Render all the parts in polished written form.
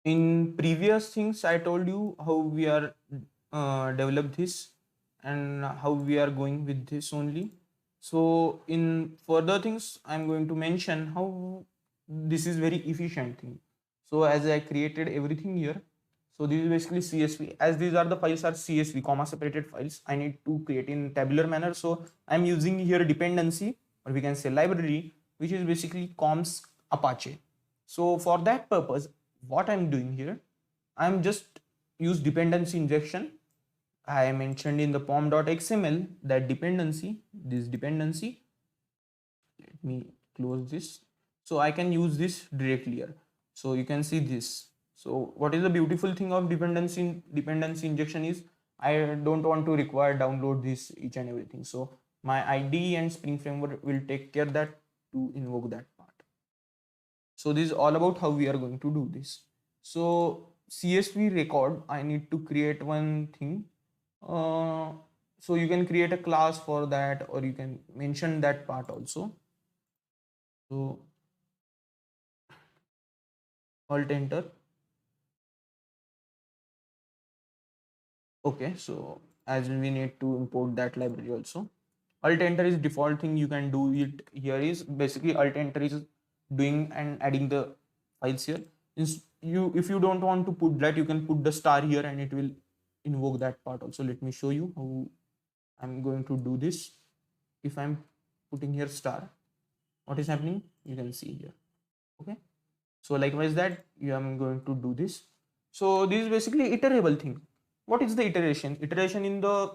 In previous things, I told you how we are develop this and how we are going with this only. So in further things, I'm going to mention how this is very efficient thing. So as I created everything here, so this is basically CSV. As these are the files are CSV, comma separated files, I need to create in tabular manner. So I'm using here dependency, or we can say library, which is basically coms Apache. So for that purpose, what I'm doing here, I'm just use dependency injection. I mentioned in the pom.xml that dependency, this dependency, let me close this. So I can use this directly here. So you can see this. So what is the beautiful thing of dependency injection is I don't want to require download this each and everything. So my IDE and Spring Framework will take care that to invoke that part. So this is all about how we are going to do this. So CSV record, I need to create one thing. Uh, so you can create a class for that, or you can mention that part also. So alt enter. Okay, so as we need to import that library also. Alt enter is default thing you can do it here is basically alt enter is doing and adding the files here. You if you don't want to put that, you can put the star here and it will invoke that part also. Let me show you how I'm going to do this. If I'm putting here star, what is happening? You can see here. Okay. So likewise that I'm going to do this. So this is basically iterable thing. What is the iteration? Iteration in the,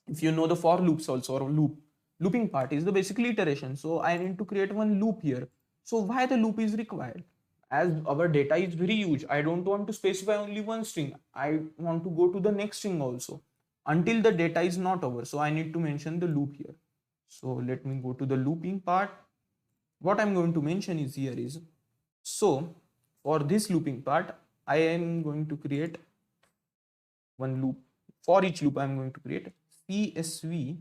if you know the for loops also, or looping part is the basically iteration. So I need to create one loop here. So why the loop is required? As our data is very huge, I don't want to specify only one string. I want to go to the next string also until the data is not over. So I need to mention the loop here. So let me go to the looping part. What I'm going to mention is here is, so for this looping part, I am going to create one loop. For each loop, I'm going to create CSV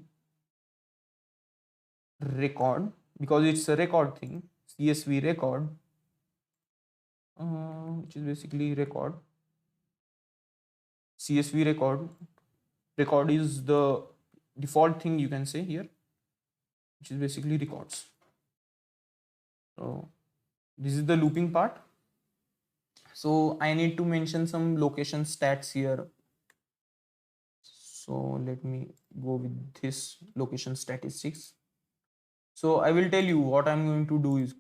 record, because it's a record thing. CSV record, which is basically record. CSV record. Record is the default thing you can say here, which is basically records. So this is the looping part. So I need to mention some location stats here. So let me go with this location statistics. So I will tell you what I'm going to do is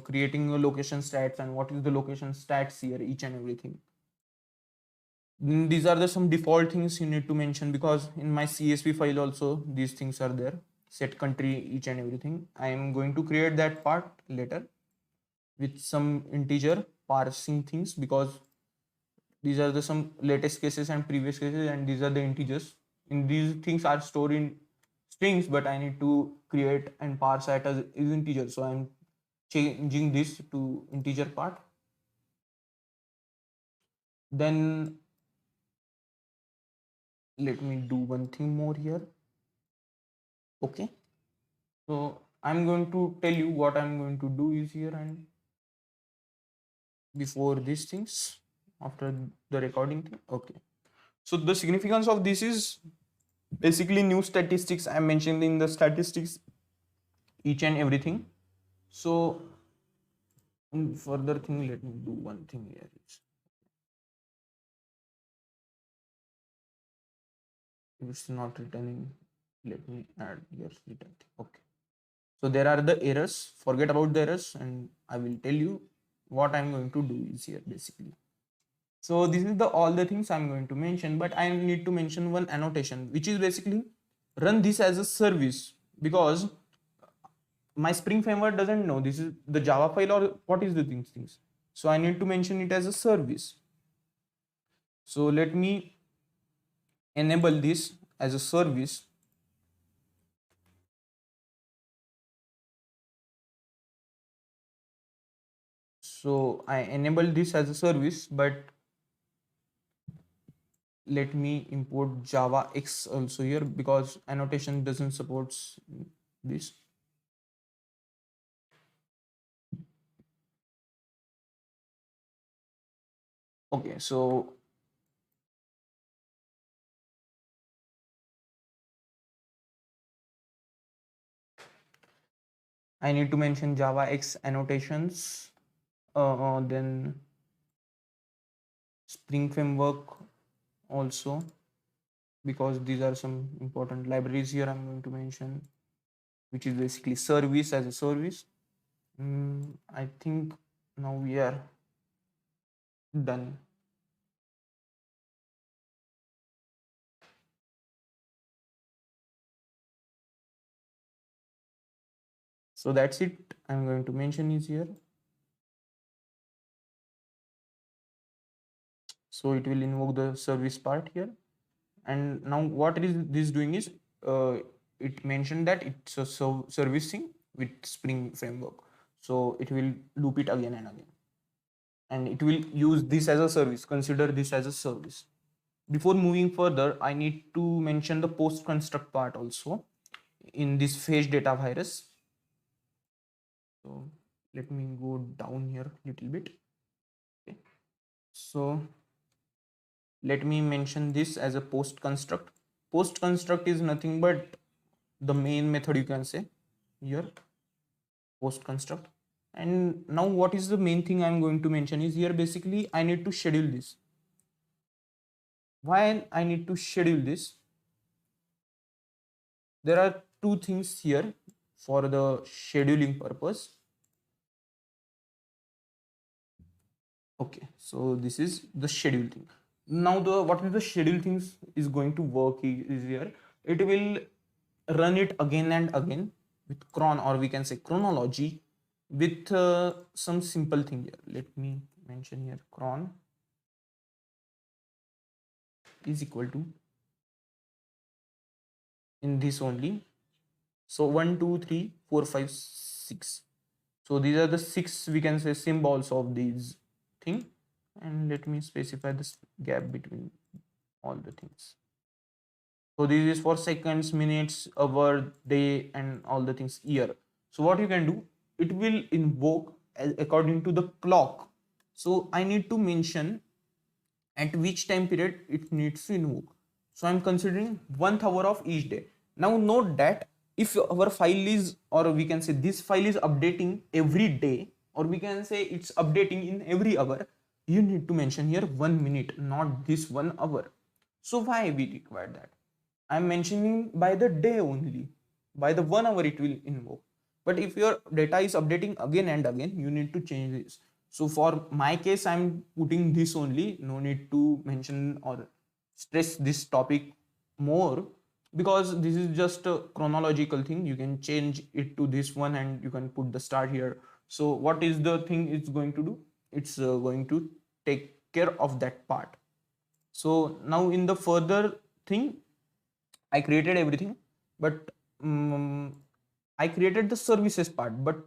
creating a location stats and what is the location stats here, each and everything. These are the some default things you need to mention, because in my CSV file also these things are there. Set country, each and everything. I am going to create that part later with some integer parsing things, because these are the some latest cases and previous cases, and these are the integers. In these things are stored in strings, but I need to create and parse it as is integer. So I'm changing this to integer part. Then let me do one thing more here. Okay. So I'm going to tell you what I'm going to do is here, and before these things, after the recording thing. Okay. So the significance of this is basically new statistics. I mentioned in the statistics each and everything. So further thing, let me do one thing here. If it's not returning, let me add here return thing. Okay. So there are the errors. Forget about the errors, and I will tell you what I'm going to do is here basically. So this is the all the things I'm going to mention, but I need to mention one annotation, which is basically run this as a service, because my Spring Framework doesn't know this is the Java file or what is the things. So I need to mention it as a service. So let me enable this as a service. So I enable this as a service, but let me import Java X also here, because annotation doesn't support this. Okay, so I need to mention Java X annotations, then Spring Framework also, because these are some important libraries here I'm going to mention, which is basically service as a service. I think now we are done. So that's it. I'm going to mention is here. So it will invoke the service part here. And now what is this doing is, uh, it mentioned that it's a servicing with Spring Framework. So it will loop it again and again. And it will use this as a service. Consider this as a service. Before moving further, I need to mention the post construct part also in this phase data virus. So let me go down here a little bit. Okay. So let me mention this as a post construct. Post construct is nothing but the main method, you can say here, post construct. And now what is the main thing I'm going to mention is here, basically I need to schedule this. Why I need to schedule this? There are two things here for the scheduling purpose. Okay, so this is the schedule thing. Now the what is the schedule things is going to work is here. It will run it again and again with cron, or we can say chronology, with some simple thing here. Let me mention here, cron is equal to, in this only, so 1 2 3 4 5 6. So these are the six, we can say, symbols of these thing. And let me specify this gap between all the things. So this is for seconds, minutes, hour, day, and all the things, year. So what you can do, it will invoke according to the clock. So I need to mention at which time period it needs to invoke. So I'm considering 1 hour of each day. Now note that if our file is, or we can say this file is updating every day, or we can say it's updating in every hour, you need to mention here 1 minute, not this 1 hour. So why we require that? I'm mentioning by the day only. By the 1 hour it will invoke. But if your data is updating again and again, you need to change this. So for my case, I'm putting this only. No need to mention or stress this topic more, because this is just a chronological thing. You can change it to this one and you can put the start here. So what is the thing it's going to do? It's going to take care of that part. So now in the further thing, I created everything, but I created the services part, but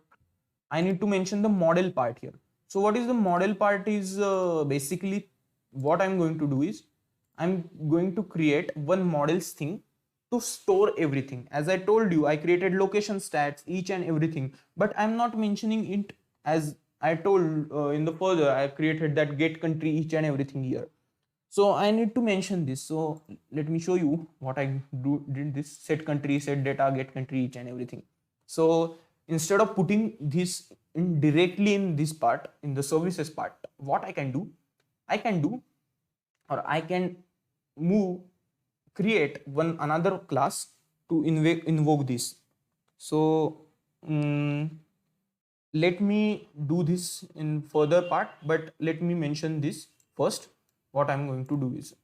I need to mention the model part here. So what is the model part is, basically what I'm going to do is I'm going to create one models thing to store everything. As I told you, I created location stats, each and everything, but I'm not mentioning it. As I told in the further, I created that get country, each and everything here. So I need to mention this. So let me show you what I did this: set country, set data, get country, each and everything. So instead of putting this in directly in this part, in the services part, what I can do, or I can move, create one another class to invoke this. So let me do this in further part, but let me mention this first. What I'm going to do is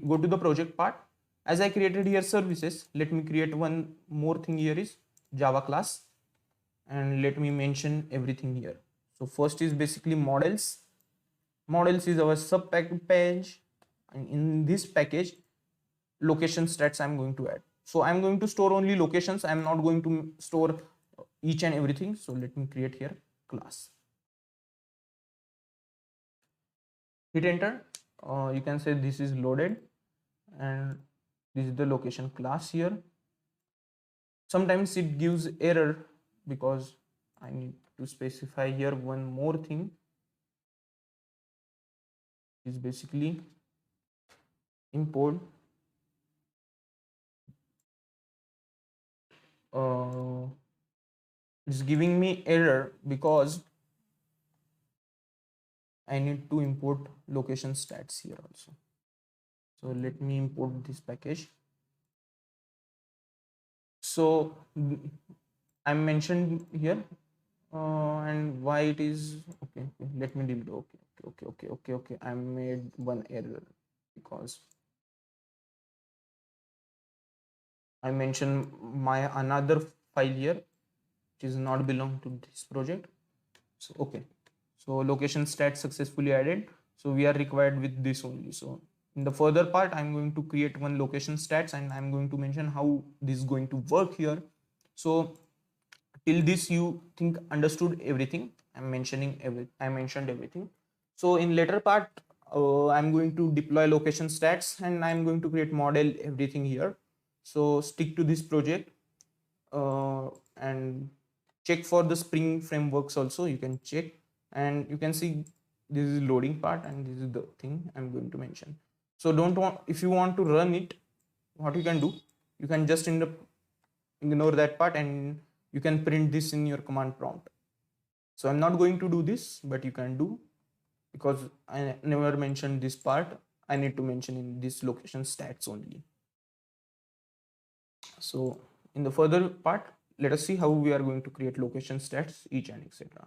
go to the project part. As I created here services, let me create one more thing here is Java class, and let me mention everything here. So first is basically models. Models is our sub page, and in this package, location stats I'm going to add. So I'm going to store only locations. I'm not going to store each and everything. So let me create here class. Hit enter. You can say this is loaded, and this is the location class here. Sometimes it gives error because I need to specify here one more thing. is basically import uh, it's giving me error because I need to import location stats here also. So let me import this package. So I'm mentioned here, and why it is okay. Let me delete. Okay. I made one error because I mentioned my another file here, which is not belong to this project. So okay, so location stats successfully added. So we are required with this only. So in the further part, I'm going to create one location stats and I'm going to mention how this is going to work here. So till this you think understood everything. I mentioned everything. So in later part, I'm going to deploy location stats and I'm going to create model everything here. So stick to this project, and check for the Spring frameworks also. You can check and you can see this is loading part and this is the thing I'm going to mention. So don't want, if you want to run it, what you can do, you can just ignore that part and you can print this in your command prompt. So I'm not going to do this, but you can do, because I never mentioned this part. I need to mention in this location stats only. So in the further part, let us see how we are going to create location stats, each and etc.